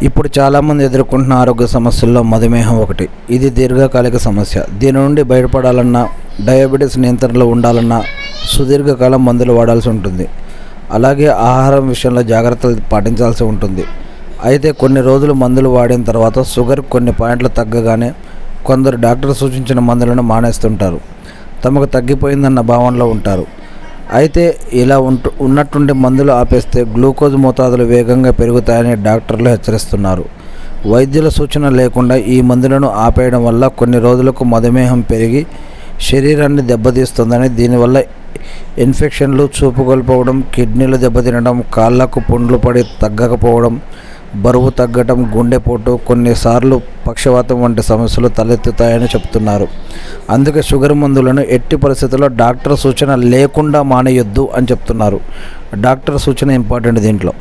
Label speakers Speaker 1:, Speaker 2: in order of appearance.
Speaker 1: ఇప్పుడు చాలామంది ఎదుర్కొంటున్న ఆరోగ్య సమస్యల్లో మధుమేహం ఒకటి. ఇది దీర్ఘకాలిక సమస్య. దీని నుండి బయటపడాలన్నా, డయాబెటీస్ నియంత్రణలో ఉండాలన్నా సుదీర్ఘకాలం మందులు వాడాల్సి ఉంటుంది. అలాగే ఆహారం విషయంలో జాగ్రత్తలు పాటించాల్సి ఉంటుంది. అయితే కొన్ని రోజులు మందులు వాడిన తర్వాత షుగర్ కొన్ని పాయింట్లు తగ్గగానే కొందరు డాక్టర్ సూచించిన మందులను మానేస్తుంటారు. తమకు తగ్గిపోయిందన్న భావనలో ఉంటారు. అయితే ఇలా ఉన్నట్టుండి మందులు ఆపేస్తే గ్లూకోజ్ మోతాదులు వేగంగా పెరుగుతాయని డాక్టర్లు హెచ్చరిస్తున్నారు. వైద్యుల సూచన లేకుండా ఈ మందులను ఆపేయడం వల్ల కొన్ని రోజులకు మధుమేహం పెరిగి శరీరాన్ని దెబ్బతీస్తుందని, దీనివల్ల ఇన్ఫెక్షన్లు, చూపు కోల్పోవడం, కిడ్నీలు దెబ్బతినడం, కాళ్ళకు పుండ్లు పడి తగ్గకపోవడం, బరువు తగ్గటం, గుండెపోటు, కొన్నిసార్లు పక్షవాతం వంటి సమస్యలు తలెత్తుతాయని చెప్తున్నారు. అందుకే షుగర్ మందులను ఎట్టి పరిస్థితుల్లో డాక్టర్ సూచన లేకుండా మానేయొద్దు అని చెప్తున్నారు. డాక్టర్ సూచన ఇంపార్టెంట్ దీంట్లో.